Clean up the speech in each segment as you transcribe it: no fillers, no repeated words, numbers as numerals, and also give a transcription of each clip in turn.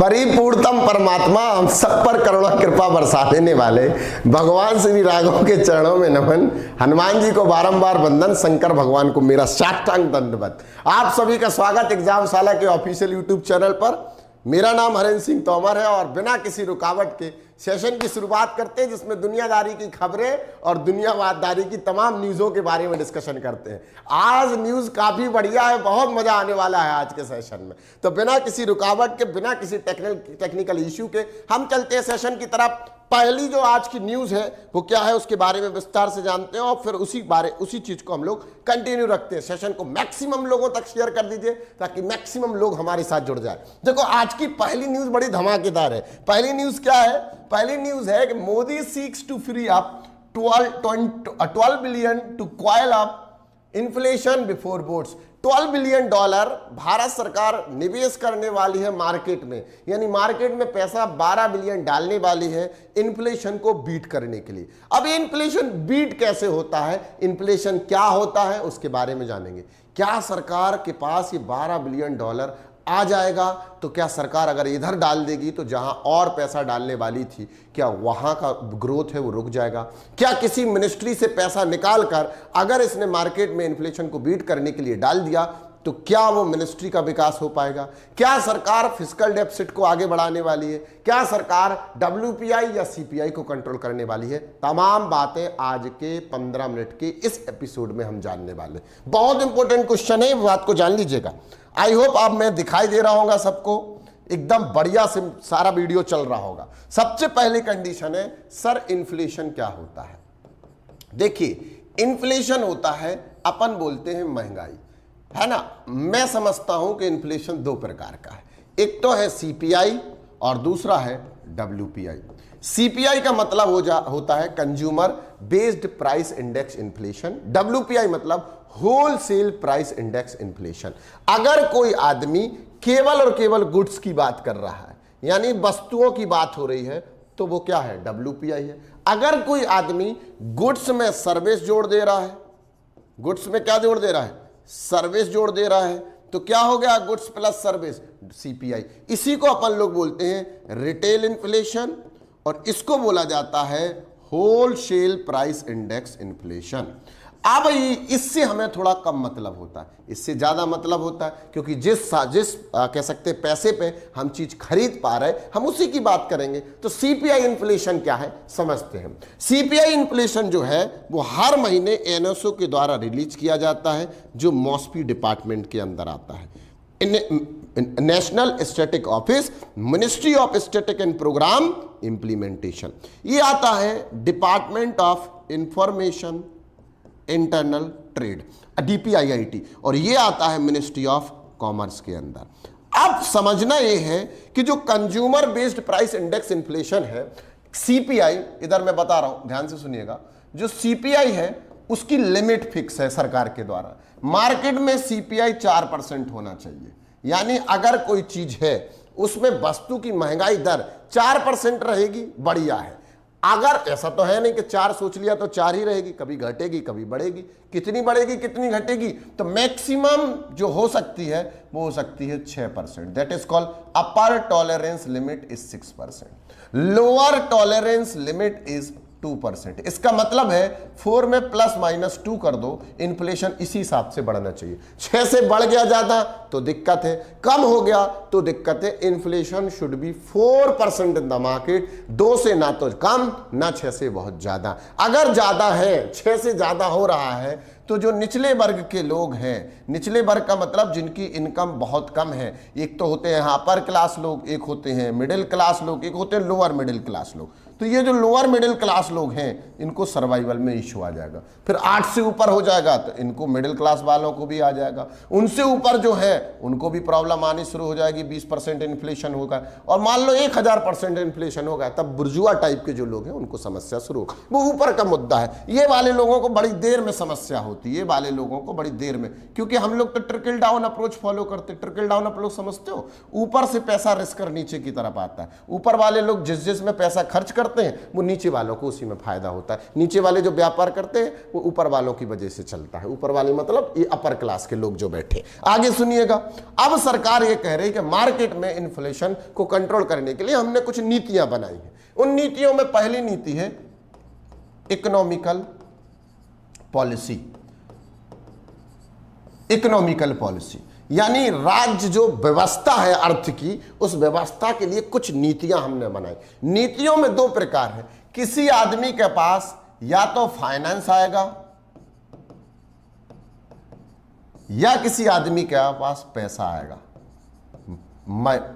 परिपूर्णतम परमात्मा हम सब पर करुणा कृपा बरसा देने वाले भगवान श्री राघव के चरणों में नमन। हनुमान जी को बारंबार वंदन, शंकर भगवान को मेरा साष्टांग दंडवत। आप सभी का स्वागत एग्जामशाला के ऑफिशियल यूट्यूब चैनल पर। मेरा नाम हरेंद्र सिंह तोमर है और बिना किसी रुकावट के सेशन की शुरुआत करते हैं जिसमें दुनियादारी की खबरें और दुनियादारी की तमाम न्यूज़ों के बारे में डिस्कशन करते हैं। आज न्यूज़ काफ़ी बढ़िया है, बहुत मज़ा आने वाला है आज के सेशन में। तो बिना किसी रुकावट के, बिना किसी टेक्निकल इश्यू के हम चलते हैं सेशन की तरफ। पहली जो आज की न्यूज़ है वो क्या है उसके बारे में विस्तार से जानते हैं और फिर उसी चीज़ को हम लोग कंटिन्यू रखते हैं। सेशन को मैक्सिमम लोगों तक शेयर कर दीजिए ताकि मैक्सिमम लोग हमारे साथ जुड़ जाए। देखो आज की पहली न्यूज़ बड़ी धमाकेदार है। पहली न्यूज़ क्या है? पहली न्यूज़ है कि Modi seeks to free up 12 billion to quell up inflation before boards. $12 billion Bharat सरकार निवेश करने वाली है मार्केट में, यानी मार्केट में पैसा 12 बिलियन डालने वाली है इन्फ्लेशन को बीट करने के लिए। अब ये इन्फ्लेशन बीट कैसे होता है, इन्फ्लेशन क्या होता है, उसके बारे में जानेंगे। क्या सरकार के पास ये $12 बिलियन आ जाएगा? तो क्या सरकार अगर इधर डाल देगी तो जहां और पैसा डालने वाली थी क्या वहां का ग्रोथ है वो रुक जाएगा? क्या किसी मिनिस्ट्री से पैसा निकाल कर अगर इसने मार्केट में इन्फ्लेशन को बीट करने के लिए डाल दिया तो क्या वो मिनिस्ट्री का विकास हो पाएगा? क्या सरकार फिस्कल डेफिसिट को आगे बढ़ाने वाली है? क्या सरकार WPI या CPI को कंट्रोल करने वाली है? तमाम बातें आज के 15 मिनट के इस एपिसोड में हम जानने वाले। बहुत इंपॉर्टेंट क्वेश्चन है, बात को जान लीजिएगा। आई होप आप मैं दिखाई दे रहा होगा सबको, एकदम बढ़िया से सारा वीडियो चल रहा होगा। सबसे पहली कंडीशन है सर इन्फ्लेशन क्या होता है? देखिए इन्फ्लेशन होता है, अपन बोलते हैं महंगाई, है ना। मैं समझता हूं कि इन्फ्लेशन दो प्रकार का है, एक तो है CPI और दूसरा है WPI। CPI का मतलब होता है consumer based price index inflation. WPI मतलब होलसेल प्राइस इंडेक्स इन्फ्लेशन। अगर कोई आदमी केवल और केवल गुड्स की बात कर रहा है, यानी वस्तुओं की बात हो रही है, तो वो क्या है? WPI है। अगर कोई आदमी गुड्स में सर्विस जोड़ दे रहा है, गुड्स में क्या जोड़ दे रहा है? सर्विस जोड़ दे रहा है, तो क्या हो गया? Goods plus service, CPI। इसी को अपन लोग बोलते हैं रिटेल इन्फ्लेशन और इसको बोला जाता है होलसेल प्राइस इंडेक्स इन्फ्लेशन। अब इससे हमें थोड़ा कम मतलब होता है, इससे ज्यादा मतलब होता है, क्योंकि जिस कह सकते हैं पैसे पे हम चीज खरीद पा रहे हम उसी की बात करेंगे। तो CPI इन्फ्लेशन क्या है समझते हैं। CPI इन्फ्लेशन जो है वो हर महीने NSO के द्वारा रिलीज किया जाता है, जो मॉस्पी डिपार्टमेंट के अंदर आता है। National static office, ministry of static and programme implementation, ये आता है department of information internal trade DPIIT, और ये आता है मिनिस्ट्री ऑफ कॉमर्स के अंदर। अब समझना ये है कि जो consumer based price index inflation है CPI, इधर मैं बता रहा हूं ध्यान से सुनिएगा, जो CPI है उसकी लिमिट फिक्स है सरकार के द्वारा। मार्केट में CPI 4% होना चाहिए, यानी अगर कोई चीज है उसमें वस्तु की महंगाई दर 4% रहेगी, बढ़िया है। अगर ऐसा तो है नहीं कि 4 सोच लिया तो 4 ही रहेगी, कभी घटेगी कभी बढ़ेगी। कितनी बढ़ेगी कितनी घटेगी? तो मैक्सिमम जो हो सकती है वो हो सकती है 6%। That is called upper tolerance limit is 6%, lower tolerance limit is 2%। इसका मतलब है 4 में +-2 कर दो, इन्फ्लेशन इसी हिसाब से बढ़ना चाहिए। 6 से बढ़ गया ज्यादा तो दिक्कत है, कम हो गया तो दिक्कत है। Inflation should be 4% in the market, 2 से ना तो कम ना 6 से बहुत ज्यादा। अगर ज्यादा है, 6 से ज्यादा हो रहा है, तो जो निचले वर्ग के लोग हैं, निचले वर्ग का मतलब जिनकी इनकम बहुत कम है, एक तो होते हैं अपर क्लास लोग, एक होते हैं मिडिल क्लास लोग, एक होते हैं लोअर मिडिल क्लास लोग। तो ये जो लोअर मिडिल क्लास लोग हैं इनको सर्वाइवल में इशू आ जाएगा। फिर 8 से ऊपर हो जाएगा तो इनको मिडिल क्लास वालों को भी आ जाएगा। उनसे ऊपर जो है उनको भी प्रॉब्लम आनी शुरू हो जाएगी। 20% इन्फ्लेशन होगा और मान लो 1000% इन्फ्लेशन होगा, तब बुर्जुआ टाइप के जो लोग हैं उनको समस्या शुरू होगी। वो ऊपर का मुद्दा है, ये वाले लोगों को बड़ी देर में समस्या होती होती है वाले लोगों को बड़ी देर में, क्योंकि हम लोग तो ट्रिकल डाउन अप्रोच फॉलो करते। ट्रिकल डाउन अप्रोच समझते हो? ऊपर से पैसा रिस्क कर नीचे की तरफ आता है। ऊपर वाले लोग जिस जिस में पैसा खर्च करते हैं वो नीचे वालों को उसी में फायदा होता है। नीचे वाले जो व्यापार करते हैं वो ऊपर वालों की वजह से चलता है। ऊपर वाले मतलब ये अपर क्लास के लोग जो बैठे। आगे सुनिएगा, अब सरकार ये कह रही है कि मार्केट में इन्फ्लेशन को कंट्रोल करने के लिए हमने कुछ नीतियां बनाई हैं। उन नीतियों में पहली नीति है इकोनॉमिकल पॉलिसी। इकोनॉमिकल पॉलिसी यानी राज्य जो व्यवस्था है अर्थ की, उस व्यवस्था के लिए कुछ नीतियां हमने बनाई। नीतियों में दो प्रकार है। किसी आदमी के पास या तो फाइनेंस आएगा या किसी आदमी के पास पैसा आएगा,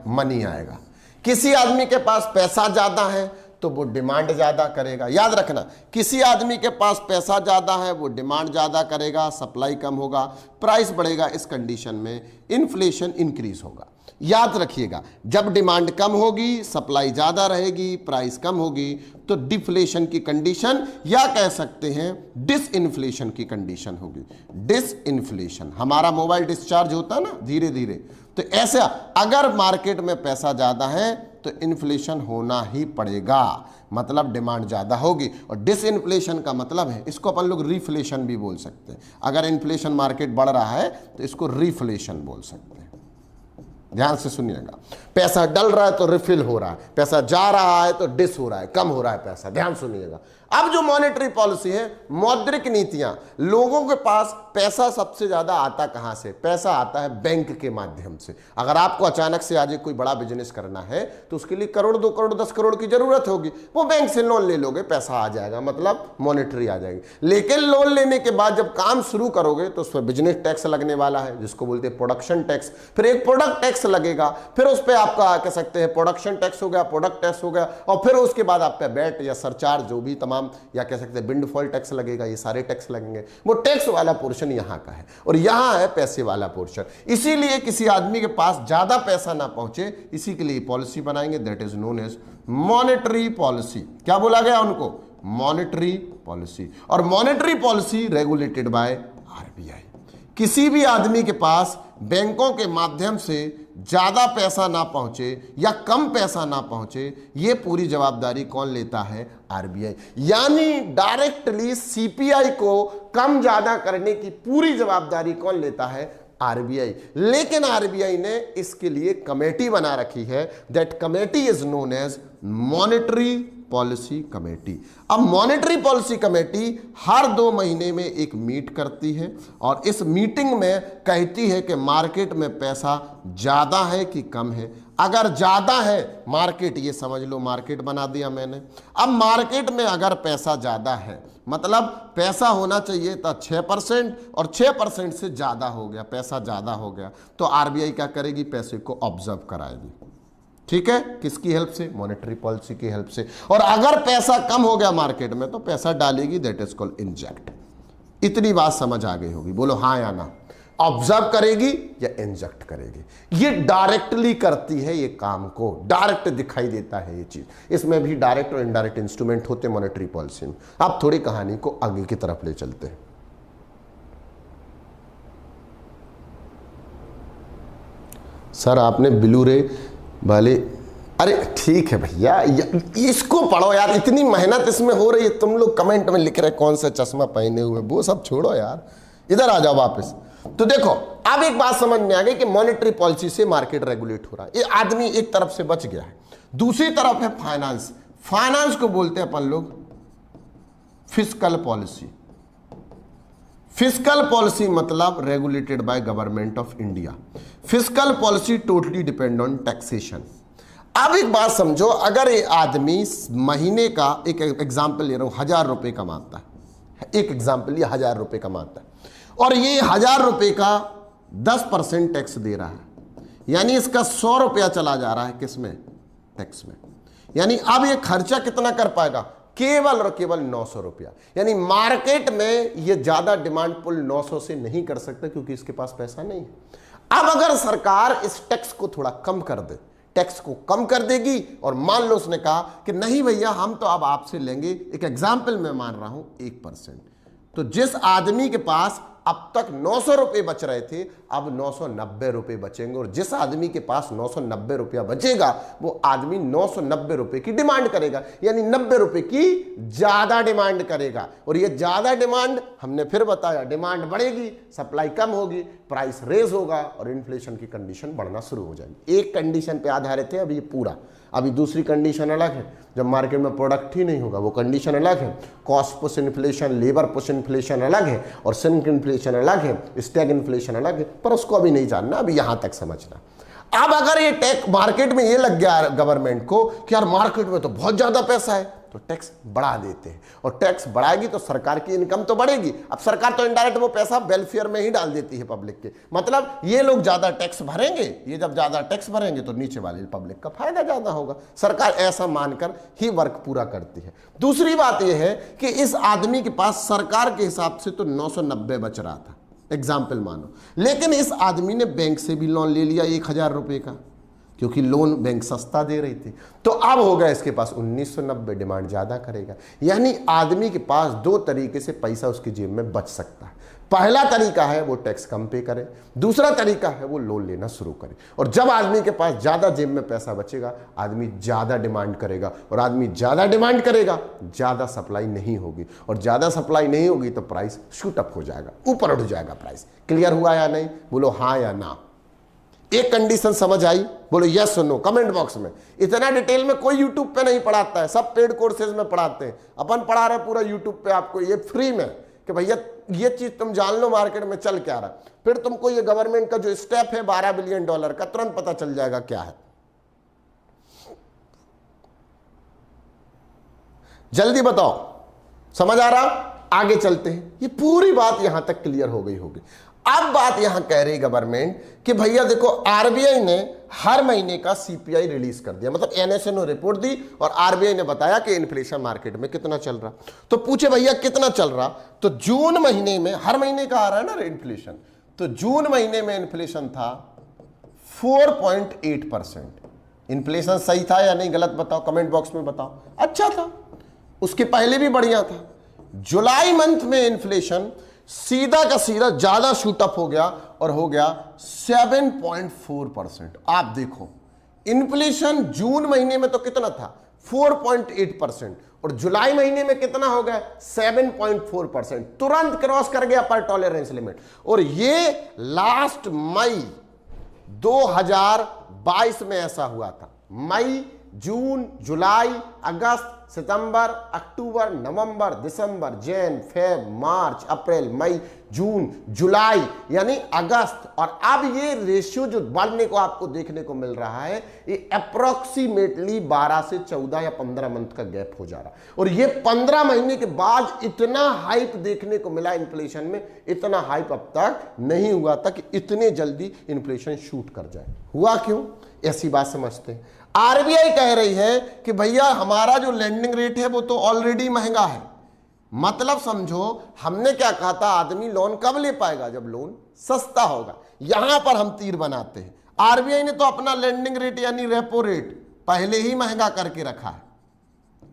मनी आएगा। किसी आदमी के पास पैसा ज्यादा है तो वो डिमांड ज्यादा करेगा। याद रखना, किसी आदमी के पास पैसा ज्यादा है वो डिमांड ज्यादा करेगा, सप्लाई कम होगा, प्राइस बढ़ेगा। इस कंडीशन में इन्फ्लेशन इंक्रीज होगा। याद रखिएगा, जब डिमांड कम होगी, सप्लाई ज्यादा रहेगी, प्राइस कम होगी, तो डिफ्लेशन की कंडीशन या कह सकते हैं डिसइन्फ्लेशन की कंडीशन होगी। डिसइन्फ्लेशन, हमारा मोबाइल डिस्चार्ज होता है ना धीरे धीरे, तो ऐसा अगर मार्केट में पैसा ज्यादा है तो इन्फ्लेशन होना ही पड़ेगा, मतलब डिमांड ज्यादा होगी। और डिसइन्फ्लेशन का मतलब है, इसको अपन लोग रिफ्लेशन भी बोल सकते हैं। अगर इन्फ्लेशन मार्केट बढ़ रहा है तो इसको रिफ्लेशन बोल सकते हैं। ध्यान से सुनिएगा, पैसा डल रहा है तो रिफिल हो रहा है, पैसा जा रहा है तो डिस हो रहा है, कम हो रहा है पैसा। ध्यान सुनिएगा। अब जो मॉनेटरी पॉलिसी है, मौद्रिक नीतियां, लोगों के पास पैसा सबसे ज्यादा आता कहां से? पैसा आता है बैंक के माध्यम से। अगर आपको अचानक से आज कोई बड़ा बिजनेस करना है तो उसके लिए करोड़, 2 करोड़, 10 करोड़ की जरूरत होगी, वो बैंक से लोन ले लोगे, पैसा आ जाएगा, मतलब मॉनेटरी आ जाएगी। लेकिन लोन लेने के बाद जब काम शुरू करोगे तो उस पर बिजनेस टैक्स लगने वाला है, जिसको बोलते हैं प्रोडक्शन टैक्स। फिर एक प्रोडक्ट टैक्स लगेगा, फिर उस पर आपका कह सकते हैं प्रोडक्शन टैक्स हो गया, प्रोडक्ट टैक्स हो गया, और फिर उसके बाद आप पे वैट या सरचार्ज, जो भी तमाम या कह सकते हैं विंडफॉल टैक्स लगेगा। ये सारे टैक्स लगेंगे। वो टैक्स वाला पोर्शन यहां का है और यहां है पैसे वाला पोर्शन। इसीलिए किसी आदमी के पास ज्यादा पैसा ना पहुंचे, इसी के लिए पॉलिसी बनाएंगे, that is known as monetary policy. क्या बोला गया उनको? Monetary policy. और monetary policy regulated by RBI. किसी भी आदमी के पास बैंकों के माध्यम से ज्यादा पैसा ना पहुंचे या कम पैसा ना पहुंचे, ये पूरी जवाबदारी कौन लेता है? आरबीआई। यानी डायरेक्टली सीपीआई को कम ज्यादा करने की पूरी जवाबदारी कौन लेता है? आरबीआई। लेकिन आरबीआई ने इसके लिए कमेटी बना रखी है, that committee is known as monetary policy committee. अब मॉनेटरी पॉलिसी कमेटी हर 2 महीने में एक मीट करती है और इस मीटिंग में कहती है कि मार्केट में पैसा ज्यादा है कि कम है। अगर ज्यादा है मार्केट, ये समझ लो मार्केट बना दिया मैंने। अब मार्केट में अगर पैसा ज्यादा है, मतलब पैसा होना चाहिए था 6% और 6% से ज्यादा हो गया, पैसा ज्यादा हो गया, तो आरबीआई क्या करेगी? पैसे को ऑब्जर्व कराएगी। ठीक है, किसकी हेल्प से? मॉनेटरी पॉलिसी की हेल्प से। और अगर पैसा कम हो गया मार्केट में तो पैसा डालेगी, दैट इज कॉल्ड इंजेक्ट। इतनी बात समझ आ गई होगी, बोलो हाँ या ना। ऑब्जर्व करेगी या इंजेक्ट करेगी, ये डायरेक्टली करती है ये काम को, डायरेक्ट दिखाई देता है ये चीज। इसमें भी डायरेक्ट और इनडायरेक्ट इंस्ट्रूमेंट होते हैं मॉनेटरी पॉलिसी में। आप थोड़ी कहानी को आगे की तरफ ले चलते हैं। सर आपने ब्लू रे वाले, अरे ठीक है भैया, इसको पढ़ो यार, इतनी मेहनत इसमें हो रही है, तुम लोग कमेंट में लिख रहे कौन सा चश्मा पहने हुए, वो सब छोड़ो यार, इधर आ जाओ वापस। तो देखो अब एक बात समझ में आ गई कि मॉनेटरी पॉलिसी से मार्केट रेगुलेट हो रहा है। ये आदमी एक तरफ से बच गया है। दूसरी तरफ है फाइनेंस। फाइनेंस को बोलते हैं अपन लोग फिस्कल पॉलिसी। फिस्कल पॉलिसी मतलब regulated by government of India. Fiscal policy totally depend on taxation. अब एक बात समझो, अगर ये आदमी महीने का, एक एग्जांपल ले रहा हूं, 1000 रुपए कमाता है, एक एग्जांपल, ये 1000 रुपए कमाता है और ये 1000 रुपए का 10% टैक्स दे रहा है, यानी इसका 100 रुपया चला जा रहा है किसमें? टैक्स में। यानी अब ये खर्चा कितना कर पाएगा? केवल और केवल 900 रुपया। यानी मार्केट में ये ज्यादा डिमांड पुल 900 से नहीं कर सकता क्योंकि इसके पास पैसा नहीं है। अब अगर सरकार इस टैक्स को थोड़ा कम कर दे, टैक्स को कम कर देगी और मान लो उसने कहा कि नहीं भैया हम तो अब आपसे लेंगे, एक एग्जाम्पल मैं मान रहा हूं 1%। तो जिस आदमी के पास अब तक 900 रुपए बच रहे थे, अब 990 रुपए बचेंगे, और जिस आदमी के पास 990 रुपया बचेगा वो आदमी 990 रुपए की डिमांड करेगा, यानी 90 रुपए की ज्यादा डिमांड करेगा। और ये ज्यादा डिमांड, हमने फिर बताया, डिमांड बढ़ेगी, सप्लाई कम होगी, प्राइस रेज होगा और इन्फ्लेशन की कंडीशन बढ़ना शुरू हो जाएगी। एक कंडीशन पे आधारित है अभी ये पूरा। अभी दूसरी कंडीशन अलग है, जब मार्केट में प्रोडक्ट ही नहीं होगा, वो कंडीशन अलग है। Cost push inflation, labour push inflation अलग है, और सिंक इन्फ्लेशन अलग है, स्टैग इन्फ्लेशन अलग है, पर उसको अभी नहीं जानना, अभी यहां तक समझना। अब अगर ये टैक्स मार्केट में ये लग गया गवर्नमेंट को कि यार मार्केट में तो बहुत ज्यादा पैसा है, तो टैक्स बढ़ा देते हैं, और टैक्स बढ़ाएगी तो सरकार की इनकम तो बढ़ेगी। अब सरकार तो इनडायरेक्ट वो पैसा वेलफेयर में ही डाल देती है पब्लिक के, मतलब ये लोग ज्यादा टैक्स भरेंगे, ये जब ज्यादा टैक्स भरेंगे तो नीचे वाले पब्लिक का फायदा ज्यादा होगा। सरकार ऐसा मानकर ही वर्क पूरा करती है। दूसरी बात यह है कि इस आदमी के पास सरकार के हिसाब से तो 990 बच रहा था, एग्जाम्पल मानो, लेकिन इस आदमी ने बैंक से भी लोन ले लिया 1000 रुपए का, क्योंकि लोन बैंक सस्ता दे रही थी, तो अब हो गया इसके पास 1990, डिमांड ज्यादा करेगा। यानी आदमी के पास दो तरीके से पैसा उसकी जेब में बच सकता है। पहला तरीका है वो टैक्स कम पे करे, दूसरा तरीका है वो लोन लेना शुरू करे। और जब आदमी के पास ज्यादा जेब में पैसा बचेगा, आदमी ज्यादा डिमांड करेगा, और आदमी ज्यादा डिमांड करेगा, ज्यादा सप्लाई नहीं होगी, और ज्यादा सप्लाई नहीं होगी तो प्राइस शूट अप हो जाएगा, ऊपर उठ जाएगा प्राइस। क्लियर हुआ या नहीं? बोलो हाँ या ना। एक कंडीशन समझ आई? बोलो यस और नो कमेंट बॉक्स में। इतना डिटेल में कोई यूट्यूब पे नहीं पढ़ाता है, सब पेड कोर्सेज में पढ़ाते हैं। अपन पढ़ा रहे पूरा यूट्यूब पे आपको, ये फ्री में, कि भैया ये चीज तुम जान लो मार्केट में चल क्या रहा, फिर तुमको ये गवर्नमेंट का जो स्टेप है $12 बिलियन का, तुरंत पता चल जाएगा क्या है। जल्दी बताओ, समझ आ रहा? आगे चलते हैं। ये पूरी बात यहां तक क्लियर हो गई होगी। अब बात यहां कह रही गवर्नमेंट कि भैया देखो, आरबीआई ने हर महीने का सीपीआई रिलीज कर दिया, मतलब एनएसए ने रिपोर्ट दी और आरबीआई ने बताया कि इन्फ्लेशन मार्केट में कितना चल रहा। तो पूछे भैया कितना चल रहा, तो जून महीने में, हर महीने का आ रहा है ना इन्फ्लेशन, तो जून महीने में इन्फ्लेशन था 4.8%। इन्फ्लेशन सही था या नहीं, गलत बताओ, कमेंट बॉक्स में बताओ। अच्छा था, उसके पहले भी बढ़िया था। जुलाई मंथ में इन्फ्लेशन सीधा का सीधा ज्यादा शूटअप हो गया और हो गया 7.4%। आप देखो, इन्फ्लेशन जून महीने में तो कितना था 4.8%, और जुलाई महीने में कितना हो गया 7.4%, तुरंत क्रॉस कर गया अपर टॉलरेंस लिमिट। और ये लास्ट मई 2022 में ऐसा हुआ था। मई, जून, जुलाई, अगस्त, सितंबर, अक्टूबर, नवंबर, दिसंबर, जैन, फेब, मार्च, अप्रैल, मई, जून, जुलाई, यानी अगस्त, और अब ये रेशियो जो बढ़ने को आपको देखने को मिल रहा है, ये अप्रोक्सीमेटली 12 से 14 या 15 मंथ का गैप हो जा रहा है। और ये 15 महीने के बाद इतना हाइप देखने को मिला इन्फ्लेशन में, इतना हाइप अब तक नहीं हुआ था कि इतने जल्दी इन्फ्लेशन शूट कर जाए। हुआ क्यों? ऐसी बात समझते हैं। आरबीआई कह रही है कि भैया हमारा जो लेंडिंग रेट है वो तो ऑलरेडी महंगा है। मतलब समझो, हमने क्या कहा था, आदमी लोन कब ले पाएगा, जब लोन सस्ता होगा। यहां पर हम तीर बनाते हैं। आरबीआई ने तो अपना लेंडिंग रेट यानी रेपो रेट पहले ही महंगा करके रखा है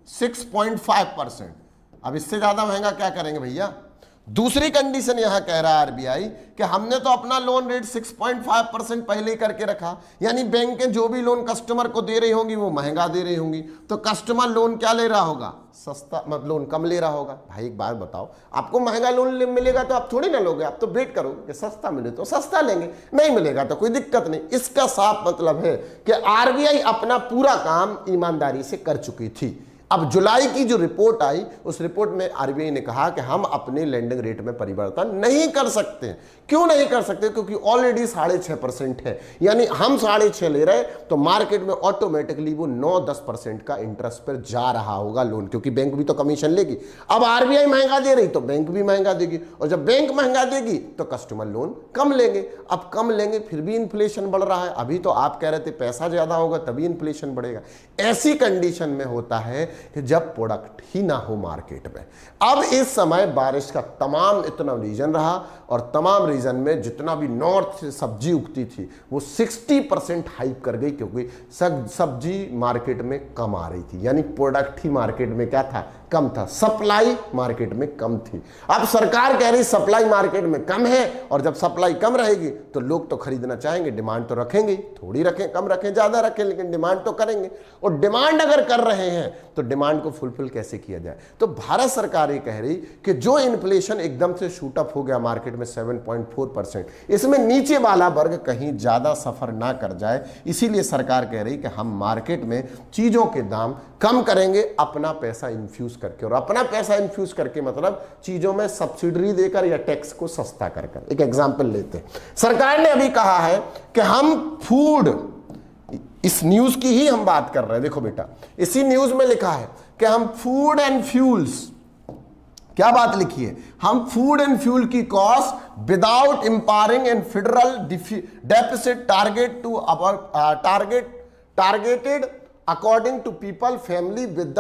6.5%। अब इससे ज्यादा महंगा क्या करेंगे भैया? दूसरी कंडीशन यहां कह रहा है आरबीआई कि हमने तो अपना लोन रेट 6.5% पहले ही करके रखा, यानी बैंकें जो भी लोन कस्टमर को दे रही होंगी वो महंगा दे रही होंगी, तो कस्टमर लोन क्या ले रहा होगा, सस्ता, मतलब लोन कम ले रहा होगा। भाई एक बात बताओ, आपको महंगा लोन मिलेगा तो आप थोड़ी ना लोगे, आप तो वेट करोगे कि सस्ता मिले तो सस्ता लेंगे, नहीं मिलेगा तो कोई दिक्कत नहीं। इसका साफ मतलब है कि आरबीआई अपना पूरा काम ईमानदारी से कर चुकी थी। अब जुलाई की जो रिपोर्ट आई, उस रिपोर्ट में आरबीआई ने कहा कि हम अपने लेंडिंग रेट में परिवर्तन नहीं कर सकते। क्यों नहीं कर सकते? क्योंकि ऑलरेडी 6.5% है, यानी हम 6.5 ले रहे, तो मार्केट में ऑटोमेटिकली वो 9-10% का इंटरेस्ट पर जा रहा होगा लोन, क्योंकि बैंक भी तो कमीशन लेगी। अब आरबीआई महंगा दे रही तो बैंक भी महंगा देगी, और जब बैंक महंगा देगी तो कस्टमर लोन कम लेंगे। अब कम लेंगे फिर भी इन्फ्लेशन बढ़ रहा है। अभी तो आप कह रहे थे पैसा ज्यादा होगा तभी इन्फ्लेशन बढ़ेगा। ऐसी कंडीशन में होता है कि जब प्रोडक्ट ही ना हो मार्केट में। अब इस समय बारिश का तमाम इतना रीजन रहा, और तमाम रीजन में जितना भी नॉर्थ से सब्जी उगती थी वो 60% हाइप कर गई, क्योंकि सब्जी मार्केट में कम आ रही थी, यानी प्रोडक्ट ही मार्केट में क्या था, कम था, सप्लाई मार्केट में कम थी। अब सरकार कह रही सप्लाई मार्केट में कम है, और जब सप्लाई कम रहेगी तो लोग तो खरीदना चाहेंगे, डिमांड तो रखेंगे, थोड़ी रखें, कम रखें, ज्यादा रखें, लेकिन डिमांड तो करेंगे। और डिमांड अगर कर रहे हैं तो डिमांड को फुलफिल कैसे किया जाए? तो भारत सरकार ये कह रही कि जो इन्फ्लेशन एकदम से शूट अप हो गया मार्केट में 7.4%, इसमें नीचे वाला वर्ग कहीं ज्यादा सफर ना कर जाए, इसीलिए सरकार कह रही कि हम मार्केट में चीजों के दाम कम करेंगे अपना पैसा इन्फ्यूज करके। और अपना पैसा इन्फ्यूज करके मतलब चीजों में सब्सिडी देकर या टैक्स को सस्ता कर। एक एग्जांपल लेते हैं, सरकार ने अभी कहा है कि हम फूड, इस न्यूज की ही हम बात कर रहे हैं, देखो बेटा इसी न्यूज में लिखा है कि हम फूड एंड फ्यूल्स, क्या बात लिखी है, हम फूड एंड फ्यूल की cost without empowering and federal deficit targeted according to people family with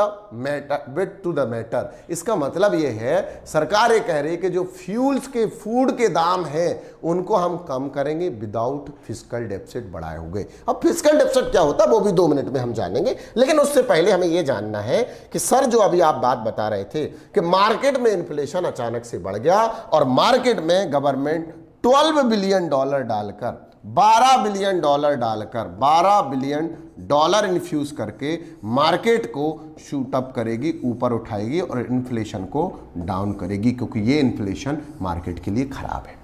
to the matter. इसका मतलब यह है, सरकार ये कह रही है कि जो फ्यूल्स के, फूड के दाम हैं उनको हम कम करेंगे विदाउट फिस्कल डेफिसिट बढ़ाए हुए। अब फिस्कल डेफिसिट क्या होता है वो भी 2 मिनट में हम जानेंगे, लेकिन उससे पहले हमें यह जानना है कि सर जो अभी आप बात बता रहे थे कि मार्केट में इन्फ्लेशन अचानक से बढ़ गया और मार्केट में गवर्नमेंट $12 बिलियन डालकर 12 बिलियन डॉलर डालकर 12 बिलियन डॉलर इन्फ्यूज करके मार्केट को शूट अप करेगी, ऊपर उठाएगी और इन्फ्लेशन को डाउन करेगी, क्योंकि ये इन्फ्लेशन मार्केट के लिए खराब है।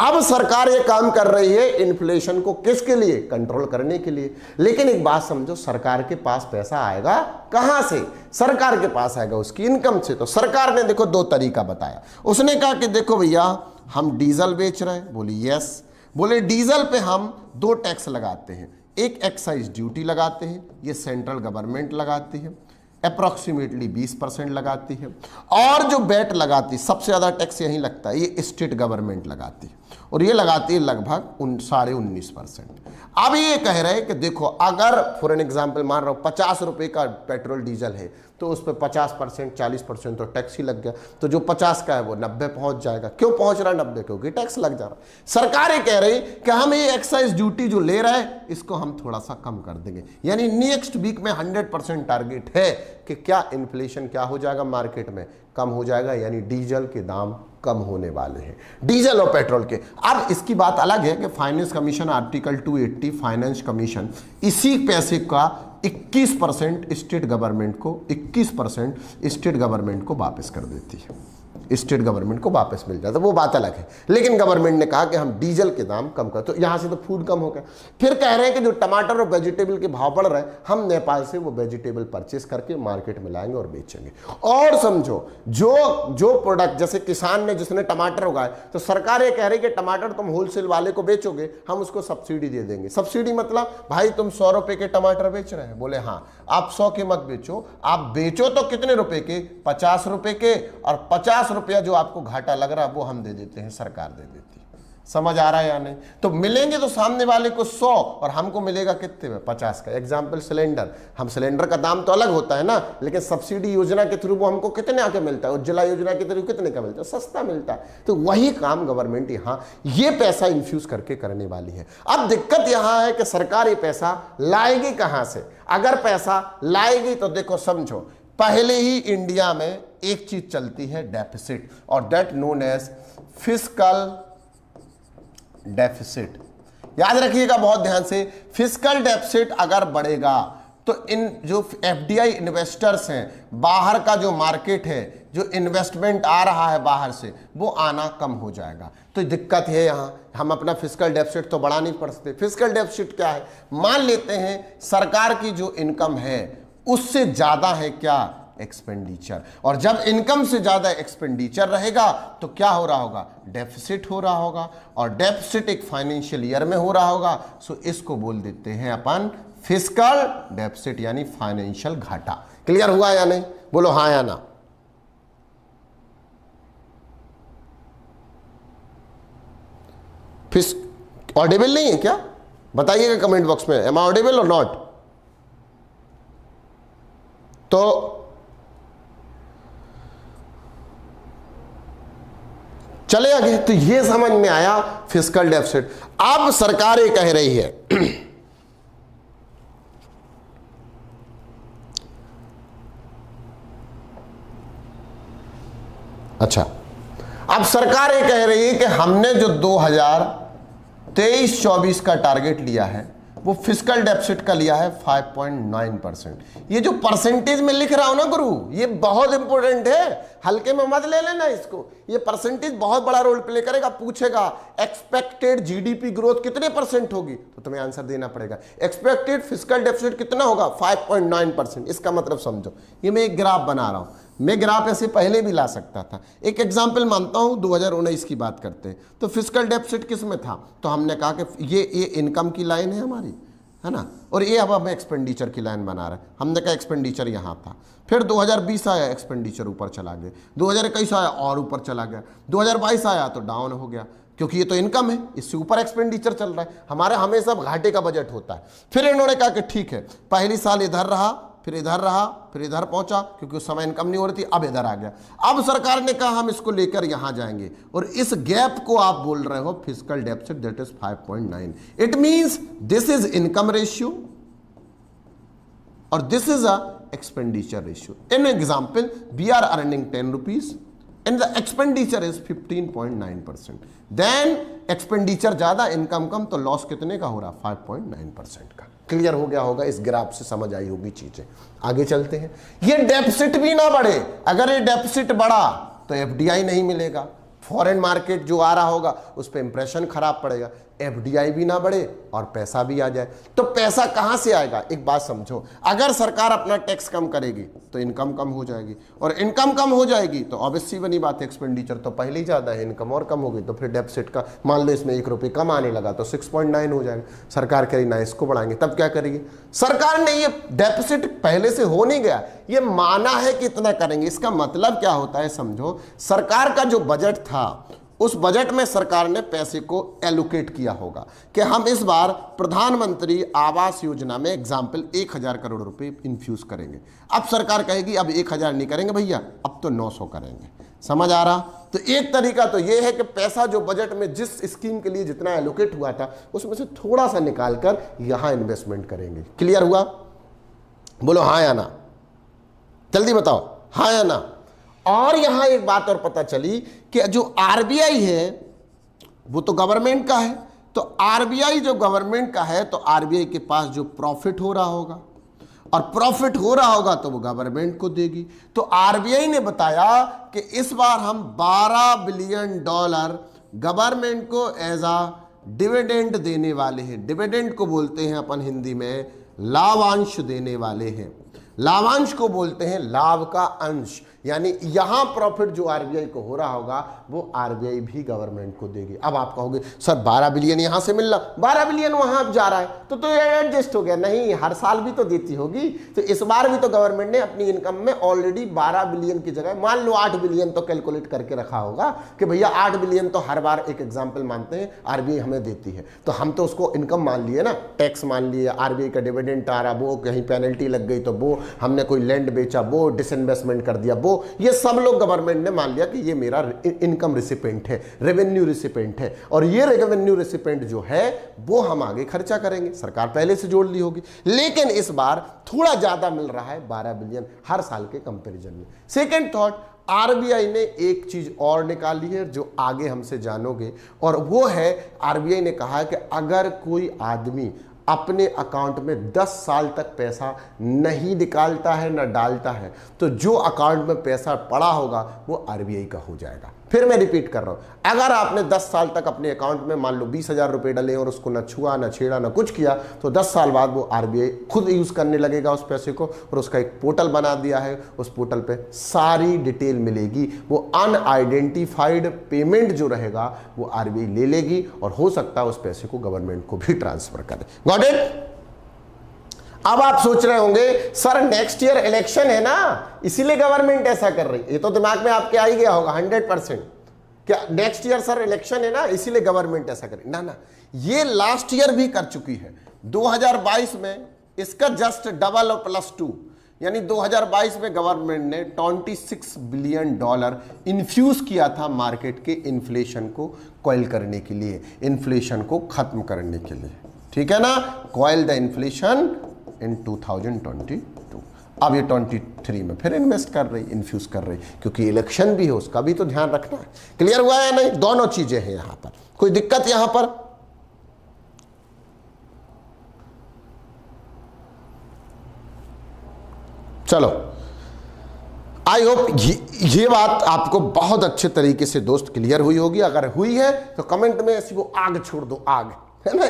अब सरकार ये काम कर रही है इन्फ्लेशन को किसके लिए? कंट्रोल करने के लिए। लेकिन एक बात समझो, सरकार के पास पैसा आएगा कहां से? सरकार के पास आएगा उसकी इनकम से। तो सरकार ने देखो 2 तरीका बताया। उसने कहा कि देखो भैया हम डीजल बेच रहे हैं, बोली यस, बोले डीजल पे हम 2 टैक्स लगाते हैं, एक एक्साइज ड्यूटी लगाते हैं, ये सेंट्रल गवर्नमेंट लगाती है, अप्रॉक्सीमेटली 20% लगाती है, और जो वैट लगाती है, सबसे ज़्यादा टैक्स यहीं लगता है, ये स्टेट गवर्नमेंट लगाती है, और ये लगाती है लगभग 19.5%। अब ये कह रहे हैं कि देखो अगर फॉर एन एग्जाम्पल मान रहा हूँ 50 रुपये का पेट्रोल डीजल है तो उस पर 50% 40% तो टैक्स ही लग गया, तो जो 50 का है वो 90 पहुंच जाएगा। क्यों पहुंच रहा है 90? क्योंकि टैक्स लग जा रहा है। सरकार ये कह रही कि हम ये एक्साइज ड्यूटी जो ले रहे हैं इसको हम थोड़ा सा कम कर देंगे, यानी नेक्स्ट वीक में 100% टारगेट है कि क्या इन्फ्लेशन क्या हो जाएगा मार्केट में, कम हो जाएगा, यानी डीजल के दाम कम होने वाले हैं, डीजल और पेट्रोल के। अब इसकी बात अलग है कि finance commission article 280 finance commission इसी पैसे का 21% स्टेट गवर्नमेंट को 21% स्टेट गवर्नमेंट को वापस कर देती है, स्टेट गवर्नमेंट को वापस मिल जाता है, वो बात अलग है। लेकिन गवर्नमेंट ने कहा कि हम डीजल के दाम कम कर, तो यहां से तो फूड कम हो गया। फिर कह रहे हैं कि जो टमाटर और वेजिटेबल के भाव बढ़ रहे हैं, हम नेपाल से वो वेजिटेबल परचेस करके मार्केट में लाएंगे और बेचेंगे। और समझो जो प्रोडक्ट, जैसे किसान ने जिसने टमाटर उगाए, तो सरकार ये कह रही है कि टमाटर तुम होलसेल वाले को बेचोगे, हम उसको सब्सिडी दे देंगे। सब्सिडी मतलब भाई तुम 100 रुपए के टमाटर बेच रहे हैं, बोले हाँ, आप 100 के मत बेचो, आप बेचो तो कितने रुपए के? 50 रुपए के, और 50 रुपया जो आपको घाटा लग रहा है वो हम दे देते हैं, सरकार दे देती है। समझ आ रहा है या नहीं? तो मिलेंगे तो सामने वाले को 100 और हमको मिलेगा कितने में? 50 का। एग्जाम्पल सिलेंडर, हम सिलेंडर का दाम तो अलग होता है ना, लेकिन सब्सिडी योजना के थ्रू वो हमको कितने आके मिलता है? उज्ज्वला योजना के थ्रू कितने का मिलता है? सस्ता मिलता है। तो वही काम गवर्नमेंट यहाँ ये पैसा इन्फ्यूज करके करने वाली है। अब दिक्कत यहाँ है कि सरकार ये पैसा लाएगी कहाँ से? अगर पैसा लाएगी तो देखो समझो, पहले ही इंडिया में एक चीज चलती है डेफिसिट, और that known as fiscal deficit. याद रखिएगा बहुत ध्यान से, फिस्कल डेफिसिट अगर बढ़ेगा तो इन जो एफडीआई इन्वेस्टर्स हैं, बाहर का जो मार्केट है, जो इन्वेस्टमेंट आ रहा है बाहर से, वो आना कम हो जाएगा। तो दिक्कत है यहाँ, हम अपना फिस्कल डेफिसिट तो बढ़ा नहीं पड़ सकते। फिस्कल डेफिसिट क्या है? मान लेते हैं सरकार की जो इनकम है उससे ज्यादा है क्या? एक्सपेंडिचर। और जब इनकम से ज्यादा एक्सपेंडिचर रहेगा तो क्या हो रहा होगा? डेफिसिट हो रहा होगा, और डेफिसिट एक फाइनेंशियल ईयर में हो रहा होगा। सो इसको बोल देते हैं अपन फिस्कल डेफिसिट, यानी फाइनेंशियल घाटा। क्लियर हुआ या नहीं? बोलो हाँ या ना। ऑडिबल नहीं है क्या? बताइएगा कमेंट बॉक्स में, एम आई ऑडिबल और नॉट? तो चले आगे। तो ये समझ में आया फिस्कल डेफिसिट। अब सरकार ये कह रही है अच्छा, अब सरकार ये कह रही है कि हमने जो 2023-24 का टारगेट लिया है वो फिस्कल डेफिसिट का लिया है 5.9%। ये जो परसेंटेज में लिख रहा हूं ना गुरु, ये बहुत इंपॉर्टेंट है, हल्के में मत ले लेना इसको। ये परसेंटेज बहुत बड़ा रोल प्ले करेगा। पूछेगा एक्सपेक्टेड जीडीपी ग्रोथ कितने परसेंट होगी, तो तुम्हें आंसर देना पड़ेगा एक्सपेक्टेड फिस्कल डेफिसिट कितना होगा, 5.9%। इसका मतलब समझो, ये मैं एक ग्राफ बना रहा हूं। मैं ग्राफ ऐसे पहले भी ला सकता था। एक एग्जाम्पल मानता हूं, 2019 की बात करते हैं, तो फिस्कल डेफिसिट किस में था, तो हमने कहा कि ये इनकम की लाइन है हमारी, है ना, और ये अब हम एक्सपेंडिचर की लाइन बना रहे हैं। हमने कहा एक्सपेंडिचर यहाँ था, फिर 2020 आया, एक्सपेंडिचर ऊपर चला गया, 2021 आया और ऊपर चला गया, 2022 आया तो डाउन हो गया, क्योंकि ये तो इनकम है, इससे ऊपर एक्सपेंडिचर चल रहा है हमारे, हमेशा घाटे का बजट होता है। फिर इन्होंने कहा कि ठीक है, पहली साल इधर रहा, फिर इधर रहा, फिर इधर पहुंचा, क्योंकि उस समय इनकम नहीं हो रही थी, अब इधर आ गया। अब सरकार ने कहा हम इसको लेकर यहां जाएंगे, और इस गैप को आप बोल रहे हो fiscal deficit, that is 5.9। It means this is income ratio और this is a expenditure ratio. In example, we are earning 10 rupees and the expenditure is 15.9%. then expenditure ज्यादा इनकम कम, तो लॉस कितने का हो रहा, 5.9% का। क्लियर हो गया होगा, इस ग्राफ से समझ आई होगी चीजें। आगे चलते हैं। ये डेफिसिट भी ना बढ़े, अगर ये डेफिसिट बढ़ा तो एफडीआई नहीं मिलेगा, फॉरेन मार्केट जो आ रहा होगा उस पर इंप्रेशन खराब पड़ेगा, एफडीआई भी ना बढ़े और पैसा भी आ जाए, तो पैसा कहां से आएगा। एक बात समझो, अगर सरकार अपना टैक्स कम करेगी तो इनकम कम हो जाएगी, और इनकम कम हो जाएगी तो ऑब्वियसली बनी बात है, एक्सपेंडिचर तो पहले ही ज्यादा है, इनकम और कम हो गई, तो फिर डेफिसिट का मान लो इसमें 1 रुपये कम आने लगा तो 6.9 हो जाएगा। सरकार कह रही ना इसको बढ़ाएंगे, तब क्या करेगी सरकार ने, ये डेफिसिट पहले से हो नहीं गया, ये माना है कि इतना करेंगे। इसका मतलब क्या होता है समझो, सरकार का जो बजट था उस बजट में सरकार ने पैसे को एलोकेट किया होगा कि हम इस बार प्रधानमंत्री आवास योजना में एग्जाम्पल 1000 करोड़ रुपए इन्फ्यूज करेंगे। अब सरकार कहेगी अब 1000 नहीं करेंगे भैया, अब तो 900 करेंगे। समझ आ रहा। तो एक तरीका तो यह है कि पैसा जो बजट में जिस स्कीम के लिए जितना एलोकेट हुआ था उसमें से थोड़ा सा निकालकर यहां इन्वेस्टमेंट करेंगे। क्लियर हुआ? बोलो हाँ या ना, जल्दी बताओ हाँ या ना। और यहां एक बात और पता चली कि जो आरबीआई है वो तो गवर्नमेंट का है, तो आरबीआई जो गवर्नमेंट का है तो आरबीआई के पास जो प्रॉफिट हो रहा होगा, और प्रॉफिट हो रहा होगा तो वो गवर्नमेंट को देगी। तो आरबीआई ने बताया कि इस बार हम $12 बिलियन गवर्नमेंट को एज आ डिविडेंड देने वाले हैं। डिविडेंड को बोलते हैं अपन हिंदी में लाभांश देने वाले हैं। लाभांश को बोलते हैं लाभ का अंश, यानी यहां प्रॉफिट जो आरबीआई को हो रहा होगा वो आरबीआई भी गवर्नमेंट को देगी। अब आप कहोगे सर 12 बिलियन यहां से मिल रहा, 12 बिलियन वहां जा रहा है तो ये एडजस्ट हो गया। नहीं, हर साल भी तो देती होगी, तो इस बार भी तो गवर्नमेंट ने अपनी इनकम में ऑलरेडी 12 बिलियन की जगह मान लो 8 बिलियन तो कैलकुलेट करके रखा होगा कि भैया 8 बिलियन तो हर बार, एक एग्जाम्पल मानते हैं आरबीआई हमें देती है, तो हम तो उसको इनकम मान लिए ना, टैक्स मान लिए, आरबीआई का डिविडेंड आ रहा, वो कहीं पेनल्टी लग गई तो वो, हमने कोई लैंड बेचा वो, डिसइन्वेस्टमेंट कर दिया वो, ये सब लोग गवर्नमेंट ने मान लिया कि ये मेरा इनकम रिसिपेंट है, रेवेन्यू रिसिपेंट है, और ये रेवेन्यू रिसिपेंट जो है वो हम आगे खर्चा करेंगे। सरकार पहले से जोड़ ली होगी, लेकिन इस बार थोड़ा ज्यादा मिल रहा है 12 बिलियन हर साल के कंपैरिजन में। सेकेंड थॉट, आरबीआई ने एक चीज और निकाली है जो आगे हमसे जानोगे, और वो है आरबीआई ने कहा है कि अगर कोई आदमी अपने अकाउंट में 10 साल तक पैसा नहीं निकालता है ना डालता है, तो जो अकाउंट में पैसा पड़ा होगा वो आरबीआई का हो जाएगा। फिर मैं रिपीट कर रहा हूं, अगर आपने 10 साल तक अपने अकाउंट में मान लो 20,000 रुपए डले और उसको ना छुआ ना छेड़ा ना कुछ किया, तो 10 साल बाद वो आरबीआई खुद यूज करने लगेगा उस पैसे को, और उसका एक पोर्टल बना दिया है, उस पोर्टल पे सारी डिटेल मिलेगी। वो अनआइडेंटिफाइड पेमेंट जो रहेगा वो आरबीआई ले लेगी, और हो सकता है उस पैसे को गवर्नमेंट को भी ट्रांसफर करे। Got it? अब आप सोच रहे होंगे सर नेक्स्ट ईयर इलेक्शन है ना, इसीलिए गवर्नमेंट ऐसा कर रही है। ये तो दिमाग में आपके आ ही गया होगा 100%, क्या नेक्स्ट ईयर सर इलेक्शन है ना इसीलिए गवर्नमेंट ऐसा करे। ना ना, ये लास्ट ईयर भी कर चुकी है। 2022 में इसका जस्ट डबल और +2, यानी 2022 में गवर्नमेंट ने $26 बिलियन इन्फ्यूज किया था मार्केट के इन्फ्लेशन को क्वाइल करने के लिए, इन्फ्लेशन को खत्म करने के लिए। ठीक है ना, क्वाइल द इन्फ्लेशन इन 2022। अब ये 23 में फिर इन्वेस्ट कर रही, इन्फ्यूज कर रही, क्योंकि इलेक्शन भी है, उसका भी तो ध्यान रखना है। क्लियर हुआ या नहीं? दोनों चीजें हैं यहां पर, कोई दिक्कत यहां पर? चलो, आई होप ये बात आपको बहुत अच्छे तरीके से दोस्त क्लियर हुई होगी। अगर हुई है तो कमेंट में ऐसी वो आग छोड़ दो, आग, है ना।